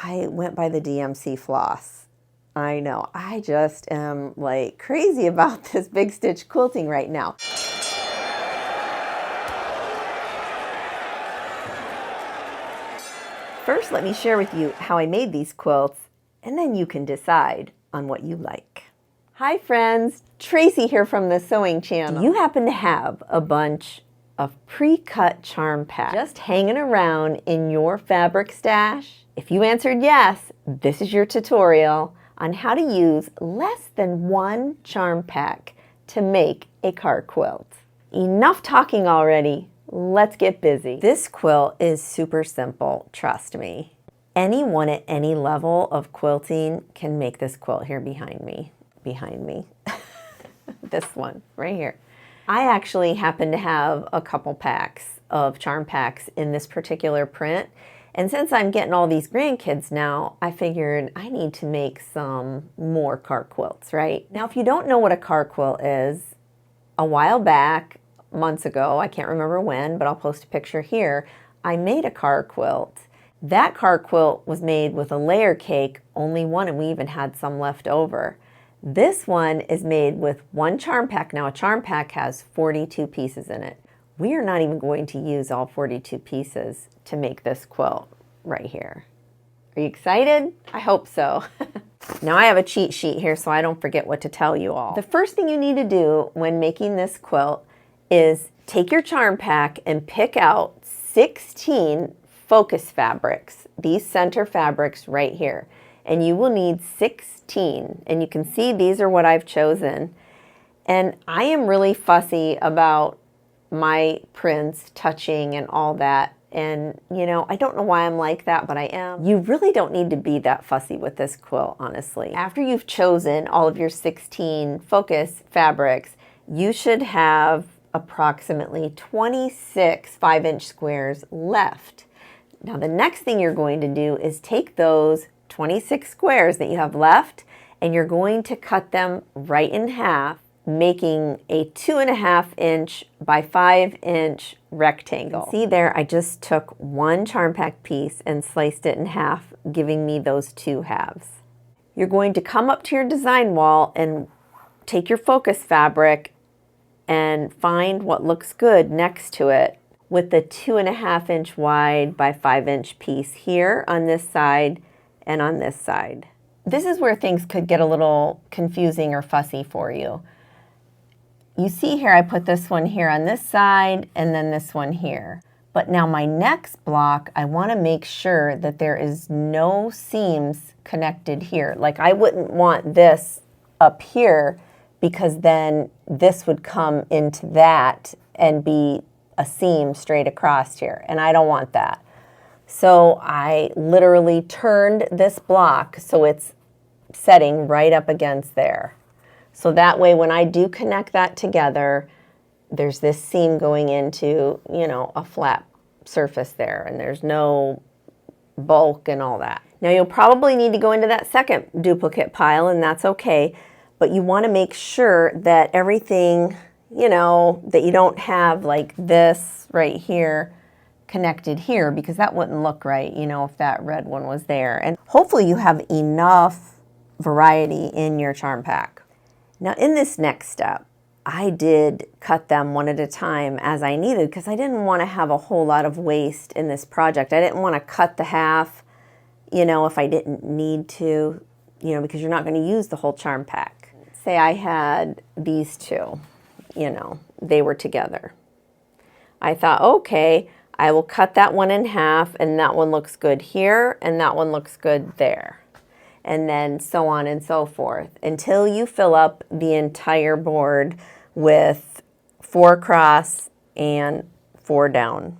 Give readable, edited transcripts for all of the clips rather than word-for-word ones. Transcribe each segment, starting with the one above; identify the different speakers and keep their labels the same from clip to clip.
Speaker 1: I went by the DMC floss. I know, I just am like crazy about this big stitch quilting right now. First, let me share with you how I made these quilts, and then you can decide on what you like. Hi friends, Tracy here from the Sewing Channel. Do you happen to have a bunch of pre-cut charm packs just hanging around in your fabric stash? If you answered yes, this is your tutorial on how to use less than one charm pack to make a card quilt. Enough talking already. Let's get busy. This quilt is super simple, trust me. Anyone at any level of quilting can make this quilt here behind me. This one right here. I actually happen to have a couple packs of charm packs in this particular print. And since I'm getting all these grandkids now, I figured I need to make some more card quilts, right? Now, if you don't know what a card quilt is, a while back, months ago, I can't remember when, but I'll post a picture here, I made a card quilt. That card quilt was made with a layer cake, only one, and we even had some left over. This one is made with one charm pack. Now, a charm pack has 42 pieces in it. We are not even going to use all 42 pieces to make this quilt right here. Are you excited? I hope so. Now, I have a cheat sheet here so I don't forget what to tell you all. The first thing you need to do when making this quilt is take your charm pack and pick out 16 focus fabrics, these center fabrics right here. And you will need 16. And you can see these are what I've chosen. And I am really fussy about my prints touching and all that. And, you know, I don't know why I'm like that, but I am. You really don't need to be that fussy with this quilt, honestly. After you've chosen all of your 16 focus fabrics, you should have approximately 26 5-inch squares left. Now, the next thing you're going to do is take those 26 squares that you have left, and you're going to cut them right in half, making a 2.5-inch by 5-inch rectangle. See there, I just took one charm pack piece and sliced it in half, giving me those two halves. You're going to come up to your design wall and take your focus fabric and find what looks good next to it with the 2.5-inch wide by 5-inch piece here on this side and on this side. This is where things could get a little confusing or fussy for you. You see here, I put this one here on this side and then this one here. But now my next block, I want to make sure that there is no seams connected here. Like I wouldn't want this up here because then this would come into that and be a seam straight across here. And I don't want that. So I literally turned this block so it's setting right up against there. So that way when I do connect that together, there's this seam going into, you know, a flat surface there, and there's no bulk and all that. Now you'll probably need to go into that second duplicate pile, and that's okay, but you want to make sure that everything, you know, that you don't have like this right here connected here, because that wouldn't look right, you know, if that red one was there. And hopefully you have enough variety in your charm pack. Now in this next step, I did cut them one at a time as I needed because I didn't want to have a whole lot of waste in this project. I didn't want to cut the half, you know, if I didn't need to, you know, because you're not going to use the whole charm pack. Say I had these two, you know, they were together. I thought, okay, I will cut that one in half, and that one looks good here, and that one looks good there. And then so on and so forth until you fill up the entire board with 4 across and 4 down.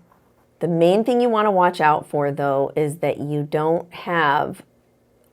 Speaker 1: The main thing you want to watch out for, though, is that you don't have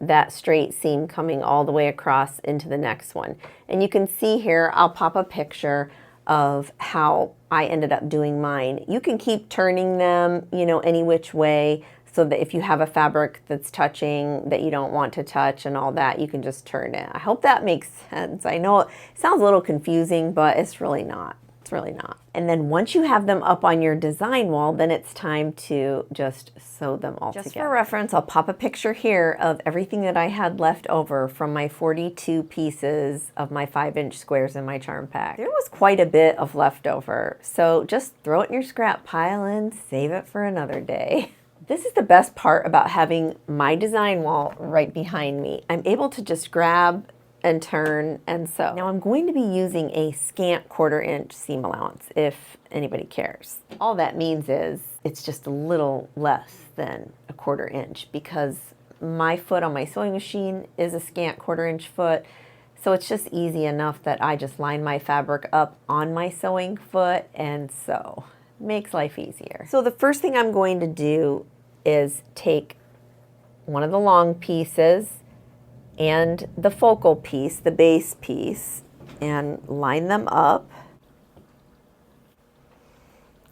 Speaker 1: that straight seam coming all the way across into the next one. And you can see here, I'll pop a picture of how I ended up doing mine. You can keep turning them, you know, any which way, so that if you have a fabric that's touching that you don't want to touch and all that, you can just turn it. I hope that makes sense. I know it sounds a little confusing, but it's really not. It's really not. And then once you have them up on your design wall, then it's time to just sew them all together. Just for reference, I'll pop a picture here of everything that I had left over from my 42 pieces of my 5-inch squares in my charm pack. There was quite a bit of leftover, so just throw it in your scrap pile and save it for another day. This is the best part about having my design wall right behind me. I'm able to just grab and turn and sew. Now I'm going to be using a scant 1/4 inch seam allowance if anybody cares. All that means is it's just a little less than a 1/4 inch because my foot on my sewing machine is a scant 1/4 inch foot. So it's just easy enough that I just line my fabric up on my sewing foot and sew. Makes life easier. So the first thing I'm going to do is take one of the long pieces and the focal piece, the base piece, and line them up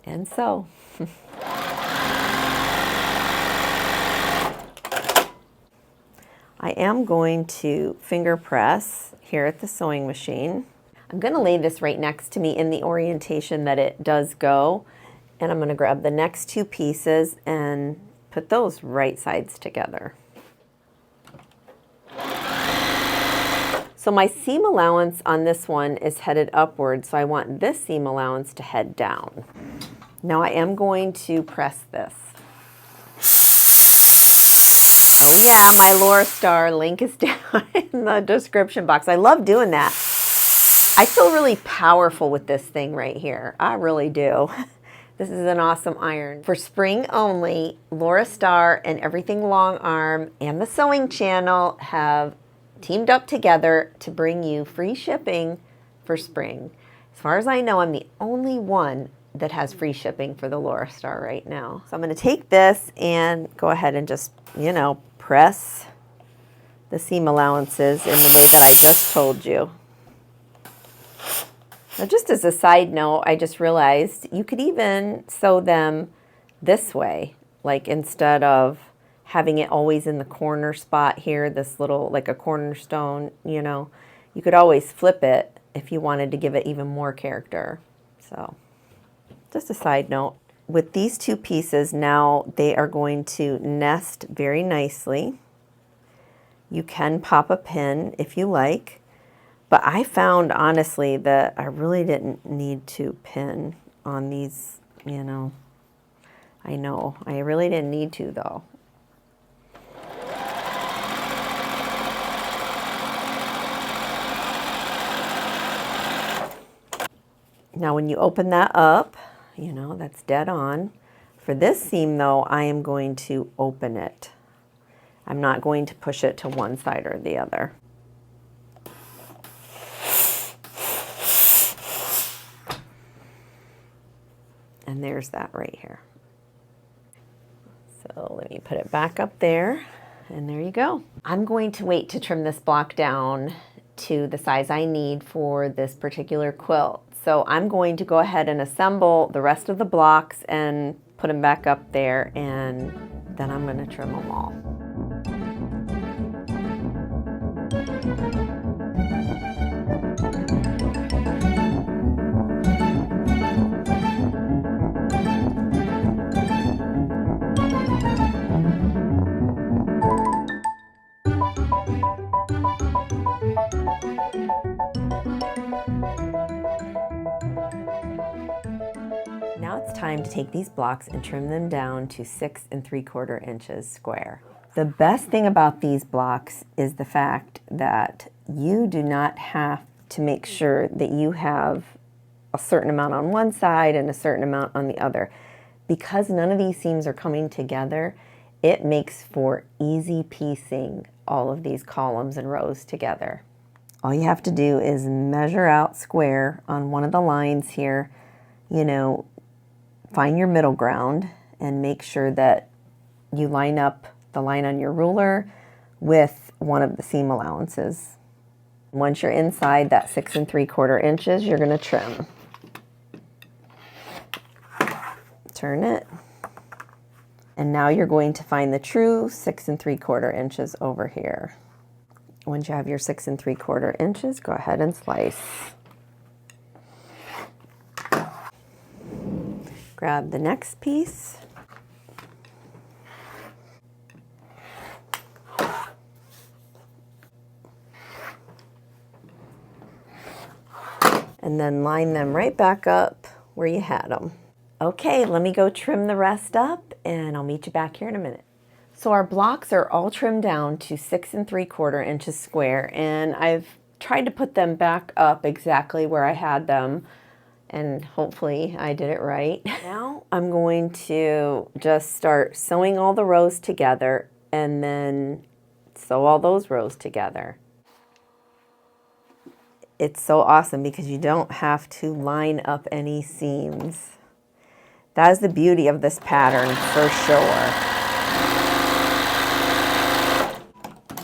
Speaker 1: and sew. I am going to finger press here at the sewing machine. I'm going to lay this right next to me in the orientation that it does go, and I'm going to grab the next 2 pieces and put those right sides together. So my seam allowance on this one is headed upward, so I want this seam allowance to head down. Now I am going to press this. Oh yeah, my Laura Star link is down in the description box. I love doing that. I feel really powerful with this thing right here. I really do. This is an awesome iron. For spring only, Laura Star and Everything Long Arm and the Sewing Channel have teamed up together to bring you free shipping for spring. As far as I know, I'm the only one that has free shipping for the Laura Star right now. So I'm going to take this and go ahead and just, you know, press the seam allowances in the way that I just told you. Now, just as a side note, I just realized you could even sew them this way, like instead of having it always in the corner spot here, this little, like a cornerstone, you know, you could always flip it if you wanted to give it even more character. So, just a side note. With these 2 pieces, now they are going to nest very nicely. You can pop a pin if you like, but I found, honestly, that I really didn't need to pin on these, you know. I know, I really didn't need to, though. Now when you open that up, you know, that's dead on. For this seam though, I am going to open it. I'm not going to push it to one side or the other. And there's that right here. So let me put it back up there, and there you go. I'm going to wait to trim this block down to the size I need for this particular quilt. So I'm going to go ahead and assemble the rest of the blocks and put them back up there, and then I'm going to trim them all. Now it's time to take these blocks and trim them down to 6 3/4 inches square. The best thing about these blocks is the fact that you do not have to make sure that you have a certain amount on one side and a certain amount on the other. Because none of these seams are coming together, it makes for easy piecing all of these columns and rows together. All you have to do is measure out square on one of the lines here, you know, find your middle ground and make sure that you line up the line on your ruler with one of the seam allowances. Once you're inside that 6 3/4 inches, you're going to trim. Turn it. And now you're going to find the true 6 3/4 inches over here. Once you have your 6 3/4 inches, go ahead and slice. Grab the next piece. And then line them right back up where you had them. Okay, let me go trim the rest up and I'll meet you back here in a minute. So our blocks are all trimmed down to 6 3/4 inches square, and I've tried to put them back up exactly where I had them, and hopefully I did it right. Now I'm going to just start sewing all the rows together and then sew all those rows together. It's so awesome because you don't have to line up any seams. That is the beauty of this pattern for sure.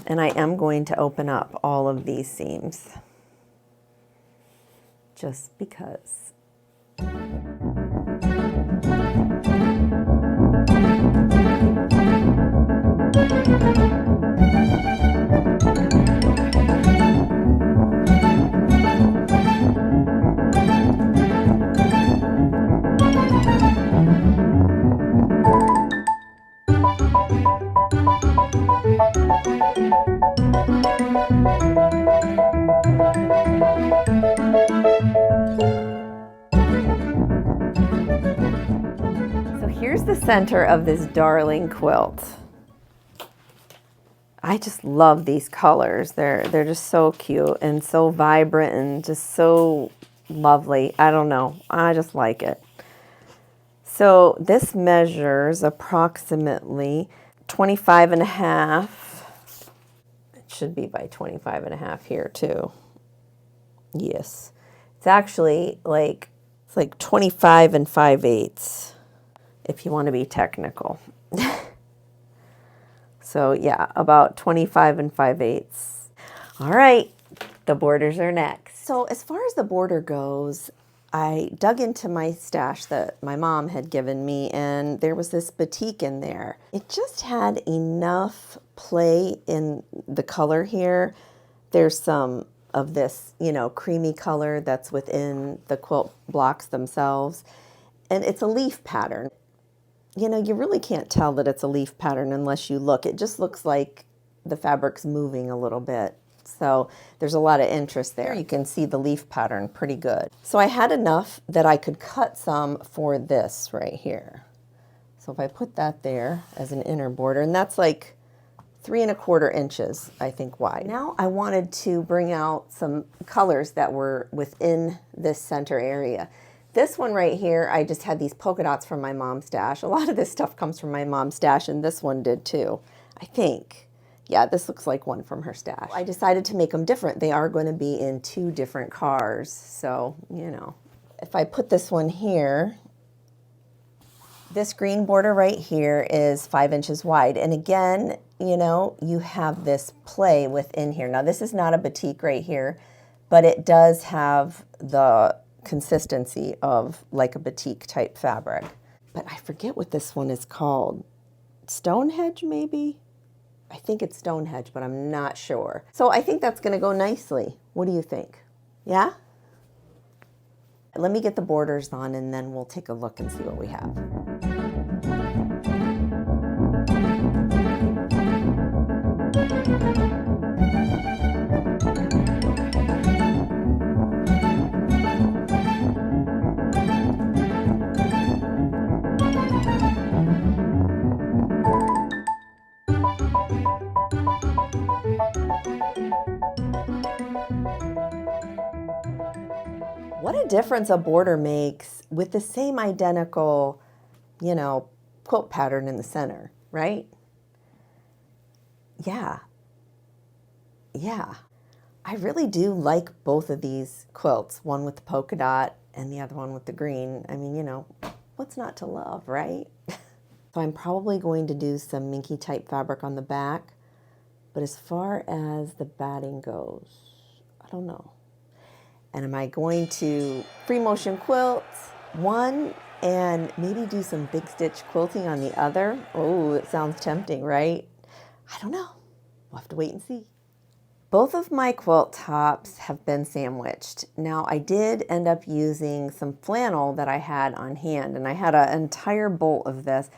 Speaker 1: And I am going to open up all of these seams just because. Here's the center of this darling quilt. I just love these colors. They're just so cute and so vibrant and just so lovely. I don't know. I just like it. So this measures approximately 25 and a half. It should be by 25 and a half here too. Yes. It's actually like 25 and 5/8. If you want to be technical. So yeah, about 25 and 5/8. All right, the borders are next. So as far as the border goes, I dug into my stash that my mom had given me, and there was this batik in there. It just had enough play in the color here. There's some of this, you know, creamy color that's within the quilt blocks themselves, and it's a leaf pattern. You know, you really can't tell that it's a leaf pattern unless you look. It just looks like the fabric's moving a little bit. So there's a lot of interest there. You can see the leaf pattern pretty good. So I had enough that I could cut some for this right here. So if I put that there as an inner border, and that's like 3 1/4 inches, I think, wide. Now I wanted to bring out some colors that were within this center area. This one right here, I just had these polka dots from my mom's stash. A lot of this stuff comes from my mom's stash, and this one did too, I think. Yeah, this looks like one from her stash. I decided to make them different. They are going to be in 2 different cars, so, you know. If I put this one here, this green border right here is 5 inches wide. And again, you know, you have this play within here. Now, this is not a batik right here, but it does have the consistency of like a batik type fabric. But I forget what this one is called. Stonehenge, maybe? I think it's Stonehenge, but I'm not sure. So I think that's gonna go nicely. What do you think? Yeah? Let me get the borders on and then we'll take a look and see what we have. What a difference a border makes with the same identical, you know, quilt pattern in the center, right? Yeah. Yeah. I really do like both of these quilts, one with the polka dot and the other one with the green. I mean, you know, what's not to love, right? So I'm probably going to do some minky type fabric on the back, but as far as the batting goes, I don't know. And am I going to free motion quilt one and maybe do some big stitch quilting on the other? Oh, it sounds tempting, right? I don't know. We'll have to wait and see. Both of my quilt tops have been sandwiched. Now I did end up using some flannel that I had on hand, and I had an entire bolt of this.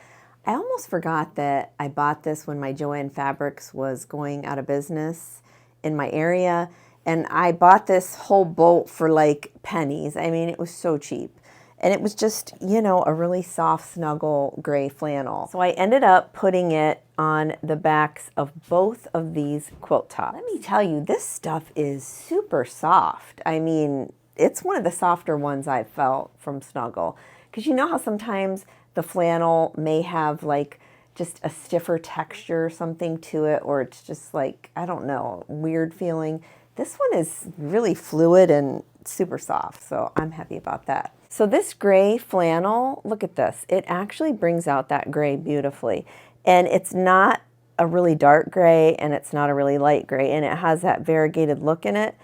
Speaker 1: I almost forgot that I bought this when my Joann Fabrics was going out of business in my area, and I bought this whole bolt for like pennies. I mean, it was so cheap. And it was just, you know, a really soft, snuggle gray flannel. So I ended up putting it on the backs of both of these quilt tops. Let me tell you, this stuff is super soft. I mean, it's one of the softer ones I've felt from Snuggle. Because you know how sometimes the flannel may have like just a stiffer texture or something to it, or it's just like, I don't know, weird feeling. This one is really fluid and super soft, so I'm happy about that. So this gray flannel, look at this. It actually brings out that gray beautifully. And it's not a really dark gray and it's not a really light gray, and it has that variegated look in it.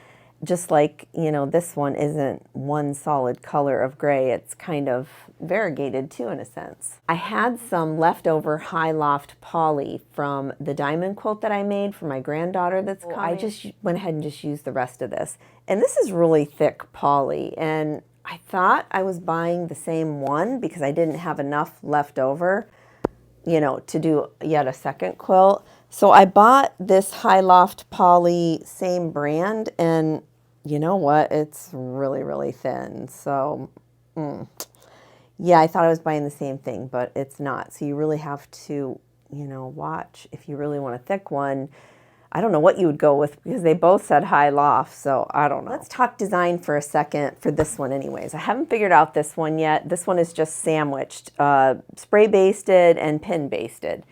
Speaker 1: Just like, you know, this one isn't one solid color of gray. It's kind of variegated too, in a sense. I had some leftover high loft poly from the diamond quilt that I made for my granddaughter that's coming. I just went ahead and just used the rest of this. And this is really thick poly, and I thought I was buying the same one because I didn't have enough left over, you know, to do yet a second quilt. So I bought this high loft poly, same brand, and you know what? It's really, really thin. So, yeah, I thought I was buying the same thing, but it's not. So you really have to, you know, watch if you really want a thick one. I don't know what you would go with because they both said high loft, so I don't know. Let's talk design for a second for this one anyways. I haven't figured out this one yet. This one is just sandwiched, spray basted and pin basted.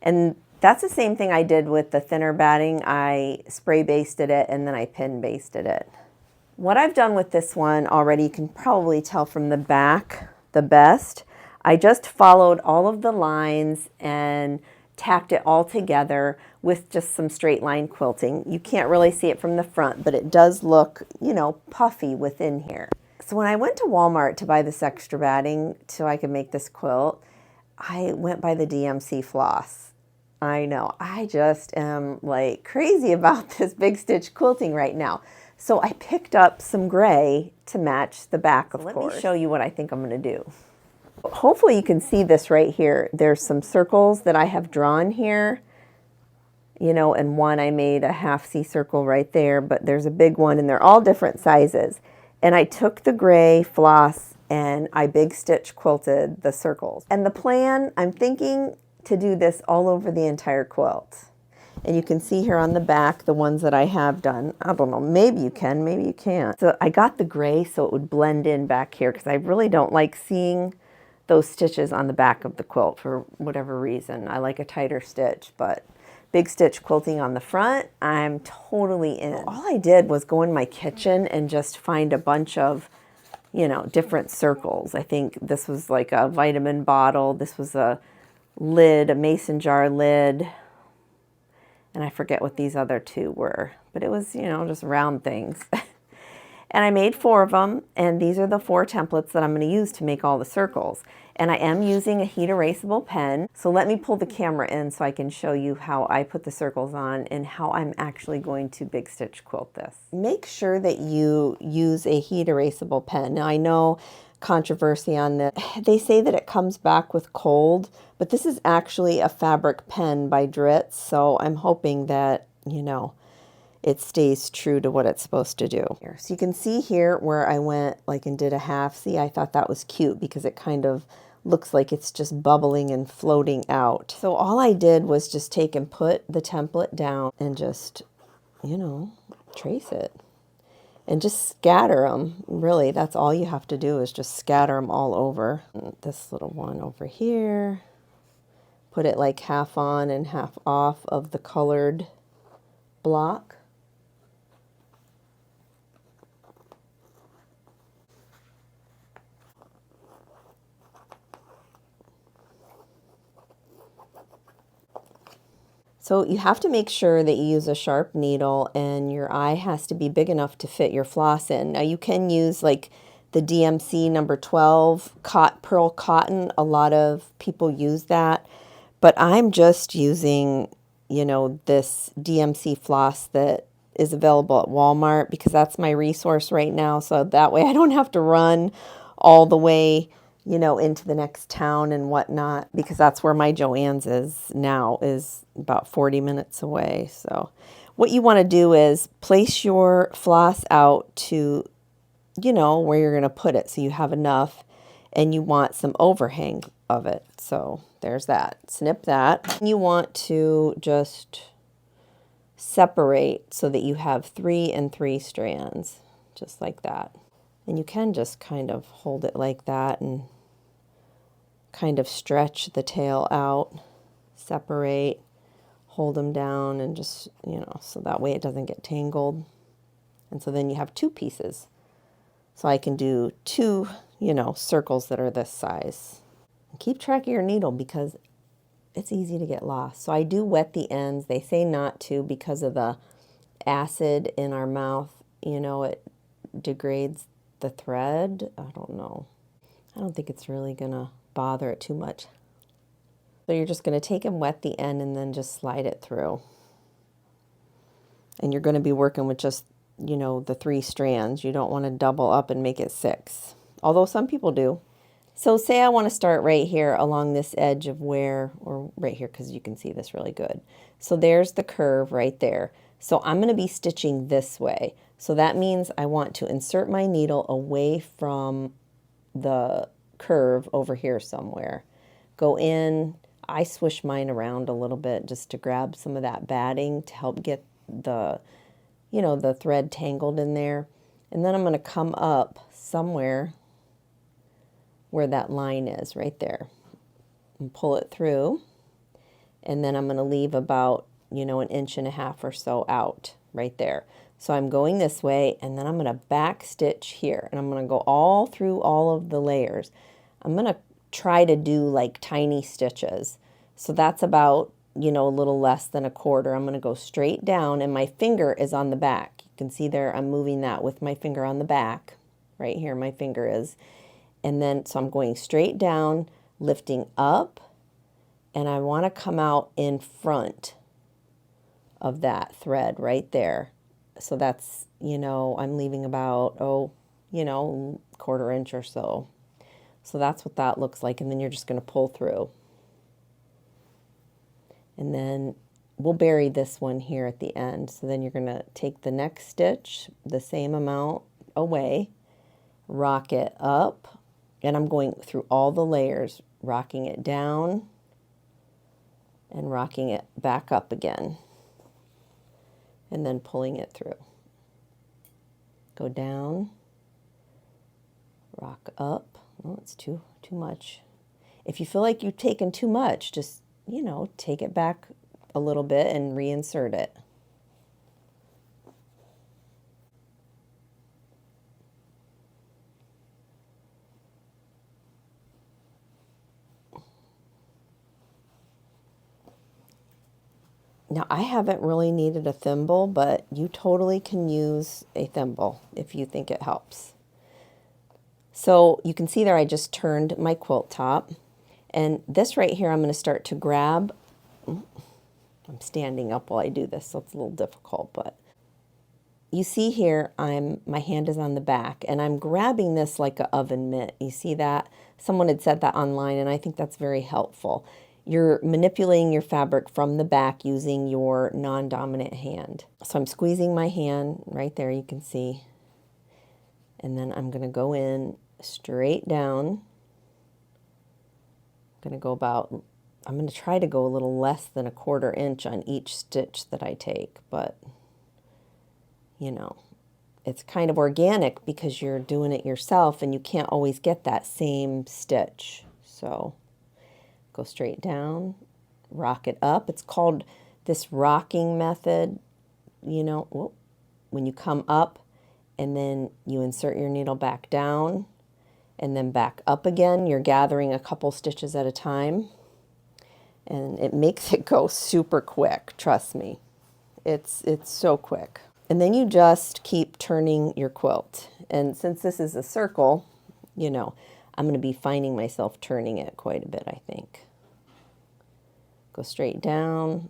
Speaker 1: And that's the same thing I did with the thinner batting. I spray basted it and then I pin basted it. What I've done with this one already, you can probably tell from the back the best. I just followed all of the lines and tacked it all together with just some straight line quilting. You can't really see it from the front, but it does look, you know, puffy within here. So when I went to Walmart to buy this extra batting so I could make this quilt, I went by the DMC floss. I know, I just am like crazy about this big stitch quilting right now. So I picked up some gray to match the back, of course. Let me show you what I think I'm gonna do. Hopefully you can see this right here. There's some circles that I have drawn here, you know, and one I made a half C circle right there, but there's a big one and they're all different sizes. And I took the gray floss and I big stitch quilted the circles. And the plan, I'm thinking to do this all over the entire quilt. And you can see here on the back the ones that I have done. I don't know, maybe you can, maybe you can't. So I got the gray so it would blend in back here because I really don't like seeing those stitches on the back of the quilt for whatever reason. I like a tighter stitch, but big stitch quilting on the front, I'm totally in. All I did was go in my kitchen and just find a bunch of, you know, different circles. I think this was like a vitamin bottle. This was a lid, a mason jar lid. And I forget what these other two were, but it was, you know, just round things. And I made 4 of them, and these are the 4 templates that I'm going to use to make all the circles. And I am using a heat erasable pen, so let me pull the camera in so I can show you how I put the circles on and how I'm actually going to big stitch quilt this. Make sure that you use a heat erasable pen. Now I know controversy on this. They say that it comes back with cold, but this is actually a fabric pen by Dritz, so I'm hoping that, you know, it stays true to what it's supposed to do. So you can see here where I went like and did a half. See, I thought that was cute because it kind of looks like it's just bubbling and floating out. So all I did was just take and put the template down and just, you know, trace it. And just scatter them. Really, that's all you have to do is just scatter them all over. And this little one over here. Put it like half on and half off of the colored block. So you have to make sure that you use a sharp needle and your eye has to be big enough to fit your floss in. Now you can use like the DMC number 12 pearl cotton. A lot of people use that, but I'm just using, you know, this DMC floss that is available at Walmart because that's my resource right now. So that way I don't have to run all the way, you know, into the next town and whatnot, because that's where my Joann's is now, is about 40 minutes away. So what you want to do is place your floss out to, you know, where you're going to put it. So you have enough, and you want some overhang of it. So there's that. Snip that. You want to just separate so that you have 3 and 3 strands, just like that. And you can just kind of hold it like that and kind of stretch the tail out, separate, hold them down, and just, you know, so that way it doesn't get tangled. And so then you have 2 pieces. So I can do 2, you know, circles that are this size. And keep track of your needle because it's easy to get lost. So I do wet the ends. They say not to because of the acid in our mouth. You know, it degrades the thread. I don't know. I don't think it's really going to bother it too much. So you're just going to take and wet the end and then just slide it through. And you're going to be working with just, you know, the 3 strands. You don't want to double up and make it 6. Although some people do. So say I want to start right here along this edge of where, or right here because you can see this really good. So there's the curve right there. So I'm going to be stitching this way. So that means I want to insert my needle away from the curve over here somewhere. Go in. I swish mine around a little bit just to grab some of that batting to help get the, you know, the thread tangled in there. And then I'm going to come up somewhere where that line is right there and pull it through. And then I'm going to leave about, you know, 1.5 inches or so out right there. So I'm going this way, and then I'm going to back stitch here, and I'm going to go all through all of the layers. I'm going to try to do like tiny stitches. So that's about, you know, a little less than 1/4. I'm going to go straight down, and my finger is on the back. You can see there I'm moving that with my finger on the back. Right here my finger is. And then, so I'm going straight down, lifting up, and I want to come out in front of that thread right there. So that's, you know, I'm leaving about, you know, 1/4 inch or so. So that's what that looks like. And then you're just going to pull through. And then we'll bury this one here at the end. So then you're going to take the next stitch, the same amount away, rock it up. And I'm going through all the layers, rocking it down and rocking it back up again. And then pulling it through. Go down, rock up. Oh, it's too much. If you feel like you've taken too much, just, you know, take it back a little bit and reinsert it. Now, I haven't really needed a thimble, but you totally can use a thimble if you think it helps. So you can see there I just turned my quilt top. And this right here I'm going to start to grab. I'm standing up while I do this, so it's a little difficult, but you see here my hand is on the back, and I'm grabbing this like an oven mitt. You see that? Someone had said that online, and I think that's very helpful. You're manipulating your fabric from the back using your non-dominant hand. So I'm squeezing my hand right there, you can see. And then I'm going to go in straight down. I'm going to go about, I'm going to try to go a little less than 1/4 inch on each stitch that I take, but you know, it's kind of organic because you're doing it yourself and you can't always get that same stitch. So go straight down, rock it up. It's called this rocking method, you know, when you come up and then you insert your needle back down and then back up again. You're gathering a couple stitches at a time, and it makes it go super quick, trust me. It's so quick. And then you just keep turning your quilt. And since this is a circle, you know, I'm going to be finding myself turning it quite a bit, I think. Go straight down,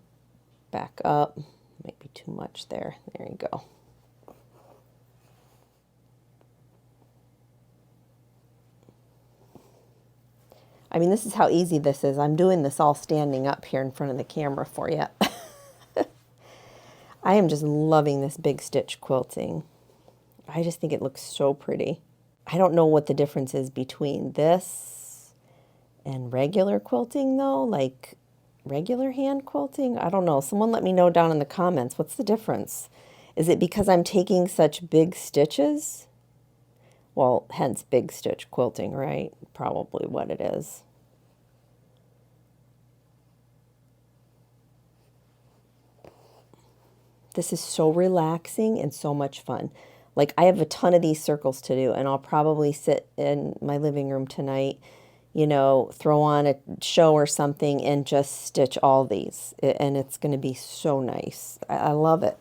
Speaker 1: back up, maybe too much there. There you go. I mean, this is how easy this is. I'm doing this all standing up here in front of the camera for you. I am just loving this big stitch quilting. I just think it looks so pretty. I don't know what the difference is between this and regular quilting though, like regular hand quilting. I don't know. Someone let me know down in the comments. What's the difference? Is it because I'm taking such big stitches? Well, hence big stitch quilting, right? Probably what it is. This is so relaxing and so much fun. Like, I have a ton of these circles to do, and I'll probably sit in my living room tonight, you know, throw on a show or something and just stitch all these. And it's going to be so nice. I love it.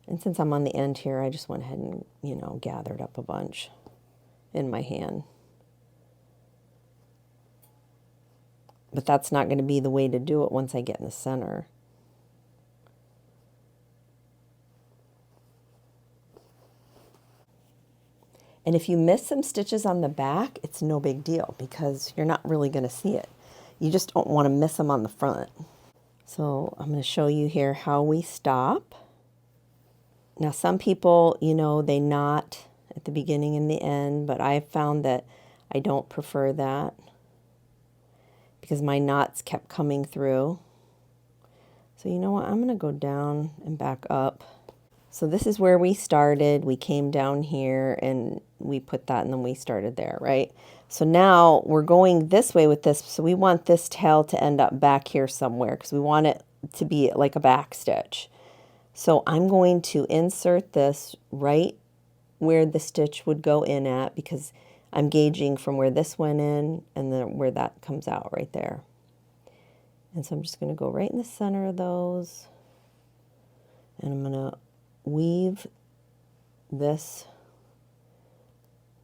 Speaker 1: And since I'm on the end here, I just went ahead and, you know, gathered up a bunch in my hand. But that's not going to be the way to do it once I get in the center. And if you miss some stitches on the back, it's no big deal because you're not really going to see it. You just don't want to miss them on the front. So I'm going to show you here how we stop. Now some people, you know, they knot at the beginning and the end, but I've found that I don't prefer that because my knots kept coming through. So you know what, I'm going to go down and back up. So this is where we started. We came down here and we put that and then we started there, right? So now we're going this way with this. So we want this tail to end up back here somewhere because we want it to be like a back stitch. So I'm going to insert this right where the stitch would go in at because I'm gauging from where this went in and then where that comes out right there. And so I'm just going to go right in the center of those. And I'm going to weave this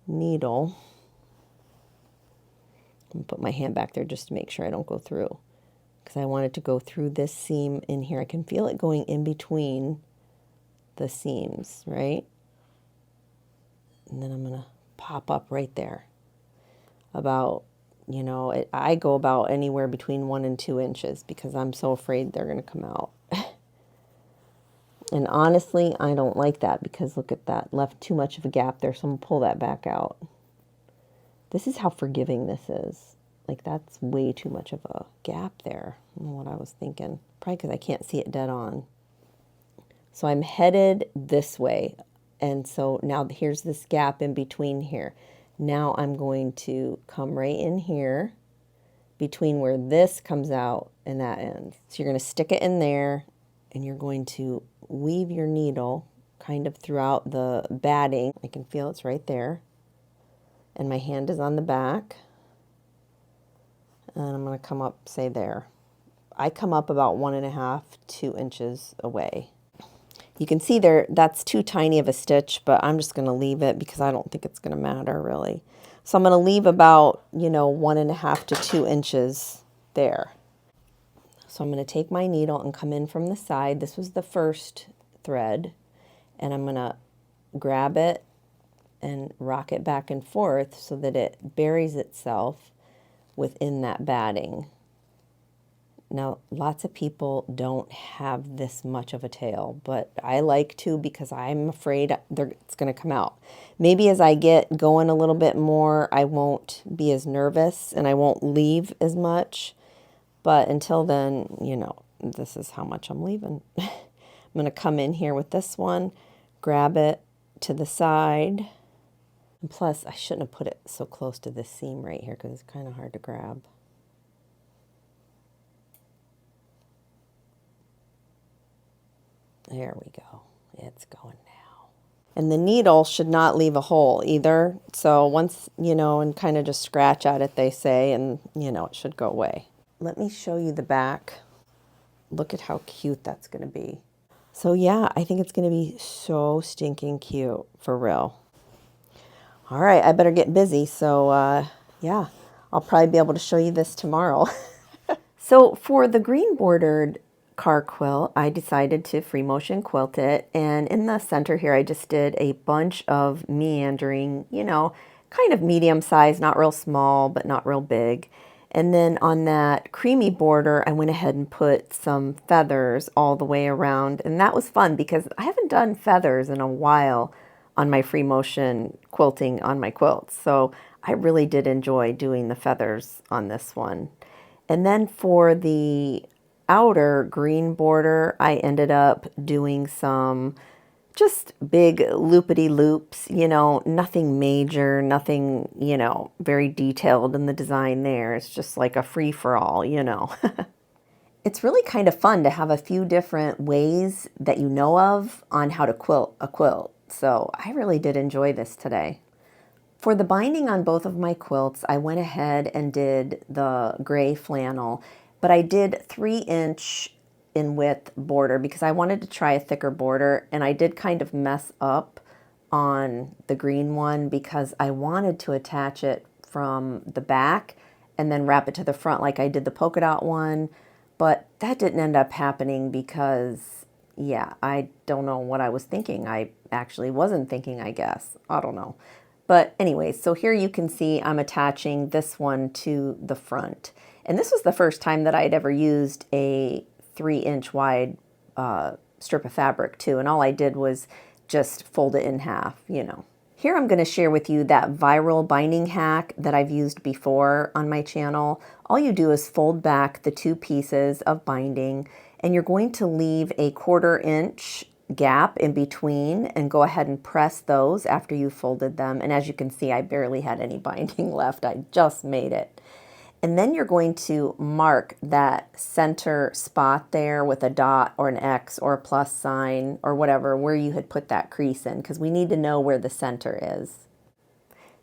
Speaker 1: needle and put my hand back there just to make sure I don't go through because I want it to go through this seam in here. I can feel it going in between the seams, right? And then I'm going to pop up right there about, you know, I go about anywhere between 1 and 2 inches because I'm so afraid they're going to come out. And honestly, I don't like that because look at that, left too much of a gap there, so I'm going to pull that back out. This is how forgiving this is. Like, that's way too much of a gap there. I don't know what I was thinking. Probably because I can't see it dead on. So I'm headed this way. And so now here's this gap in between here. Now I'm going to come right in here between where this comes out and that ends. So you're going to stick it in there and you're going to weave your needle kind of throughout the batting. I can feel it's right there. And my hand is on the back. And I'm going to come up, say there. I come up about 1.5, 2 inches away. You can see there, that's too tiny of a stitch, but I'm just going to leave it because I don't think it's going to matter really. So I'm going to leave about, you know, 1.5 to 2 inches there. So I'm going to take my needle and come in from the side. This was the first thread. And I'm going to grab it and rock it back and forth so that it buries itself within that batting. Now, lots of people don't have this much of a tail, but I like to because I'm afraid it's going to come out. Maybe as I get going a little bit more, I won't be as nervous and I won't leave as much. But until then, you know, this is how much I'm leaving. I'm going to come in here with this one, grab it to the side. And plus, I shouldn't have put it so close to this seam right here because it's kind of hard to grab. There we go. It's going now. And the needle should not leave a hole either. So once, you know, and kind of just scratch at it, they say, and, you know, it should go away. Let me show you the back. Look at how cute that's going to be. So yeah, I think it's going to be so stinking cute, for real. All right, I better get busy. So yeah, I'll probably be able to show you this tomorrow. So for the green bordered car quilt, I decided to free motion quilt it, and in the center here I just did a bunch of meandering, kind of medium size, not real small but not real big. And then on that creamy border I went ahead and put some feathers all the way around, and that was fun because I haven't done feathers in a while on my free motion quilting on my quilts, so I really did enjoy doing the feathers on this one. And then for the outer green border, I ended up doing some just big loopity loops, nothing major, nothing, very detailed in the design there. It's just like a free-for-all. It's really kind of fun to have a few different ways that you know of on how to quilt a quilt. So I really did enjoy this today. For the binding on both of my quilts, I went ahead and did the gray flannel, but I did 3-inch in width border because I wanted to try a thicker border, and I did kind of mess up on the green one because I wanted to attach it from the back and then wrap it to the front like I did the polka dot one, but that didn't end up happening because, yeah, I don't know what I was thinking. I actually wasn't thinking, I guess. I don't know. But anyways, so here you can see I'm attaching this one to the front. And this was the first time that I'd ever used a 3-inch wide strip of fabric too. And all I did was just fold it in half, Here I'm going to share with you that viral binding hack that I've used before on my channel. All you do is fold back the 2 pieces of binding, and you're going to leave a 1/4 inch gap in between and go ahead and press those after you folded them. And as you can see, I barely had any binding left. I just made it. And then you're going to mark that center spot there with a dot or an X or a plus sign or whatever, where you had put that crease in, because we need to know where the center is.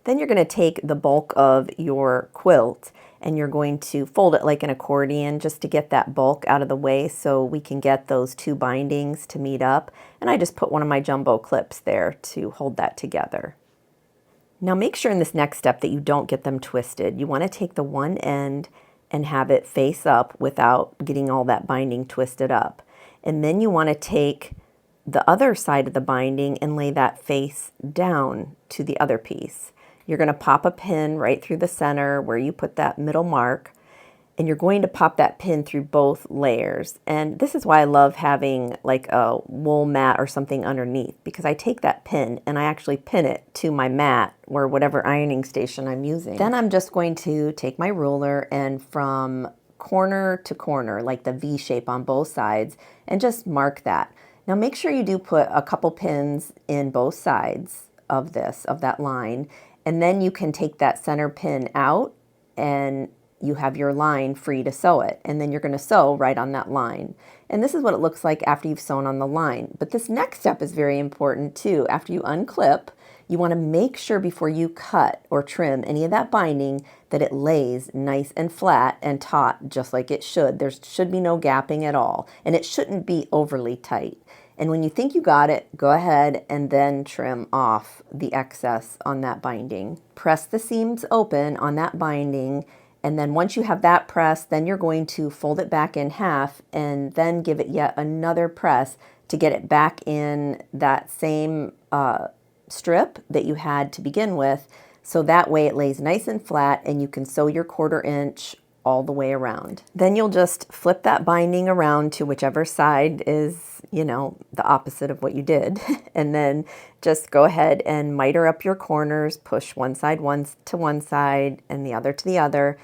Speaker 1: Then you're going to take the bulk of your quilt and you're going to fold it like an accordion just to get that bulk out of the way so we can get those 2 bindings to meet up. And I just put one of my jumbo clips there to hold that together. Now make sure in this next step that you don't get them twisted. You want to take the one end and have it face up without getting all that binding twisted up. And then you want to take the other side of the binding and lay that face down to the other piece. You're going to pop a pin right through the center where you put that middle mark, and you're going to pop that pin through both layers. And this is why I love having like a wool mat or something underneath, because I take that pin and I actually pin it to my mat or whatever ironing station I'm using. Then I'm just going to take my ruler and from corner to corner, like the V shape on both sides, and just mark that. Now make sure you do put a couple pins in both sides of that line, and then you can take that center pin out and you have your line free to sew it. And then you're going to sew right on that line. And this is what it looks like after you've sewn on the line. But this next step is very important too. After you unclip, you want to make sure before you cut or trim any of that binding that it lays nice and flat and taut just like it should. There should be no gapping at all, and it shouldn't be overly tight. And when you think you got it, go ahead and then trim off the excess on that binding. Press the seams open on that binding, and then once you have that pressed, then you're going to fold it back in half and then give it yet another press to get it back in that same strip that you had to begin with, so that way it lays nice and flat and you can sew your 1/4 inch all the way around. Then you'll just flip that binding around to whichever side is, the opposite of what you did. And then just go ahead and miter up your corners, push one side once to one side and the other to the other,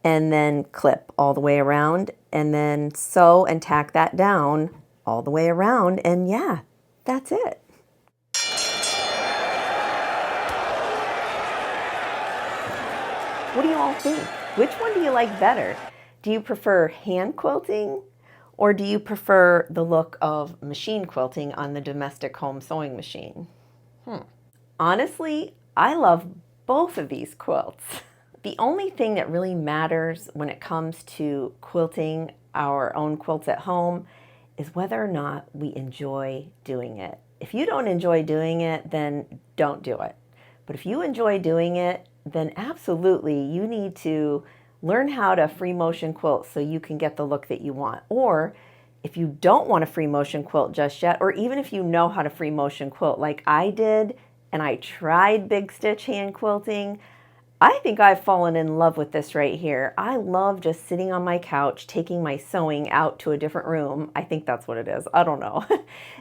Speaker 1: and then clip all the way around, and then sew and tack that down all the way around. And yeah, that's it. What do you all think? Which one do you like better? Do you prefer hand quilting, or do you prefer the look of machine quilting on the domestic home sewing machine? Honestly, I love both of these quilts. The only thing that really matters when it comes to quilting our own quilts at home is whether or not we enjoy doing it. If you don't enjoy doing it, then don't do it. But if you enjoy doing it, then absolutely you need to learn how to free motion quilt so you can get the look that you want. Or If you don't want a free motion quilt just yet, or even if you know how to free motion quilt like I did, and I tried big stitch hand quilting, I think I've fallen in love with this right here. I love just sitting on my couch, taking my sewing out to a different room. I think that's what it is. I don't know.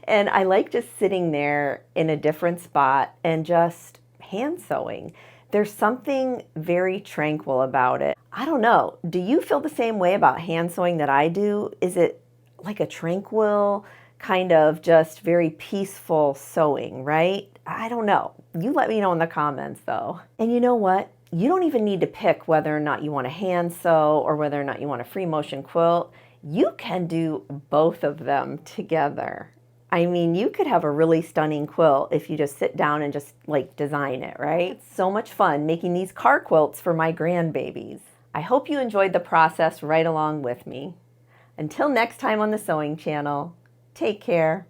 Speaker 1: And I like just sitting there in a different spot and just hand sewing. There's something very tranquil about it. I don't know. Do you feel the same way about hand sewing that I do? Is it like a tranquil, kind of just very peaceful sewing, right? I don't know. You let me know in the comments though. And you know what? You don't even need to pick whether or not you want to hand sew or whether or not you want a free motion quilt. You can do both of them together. I mean, you could have a really stunning quilt if you just sit down and just like design it, right? It's so much fun making these car quilts for my grandbabies. I hope you enjoyed the process right along with me. Until next time on the Sewing Channel, take care.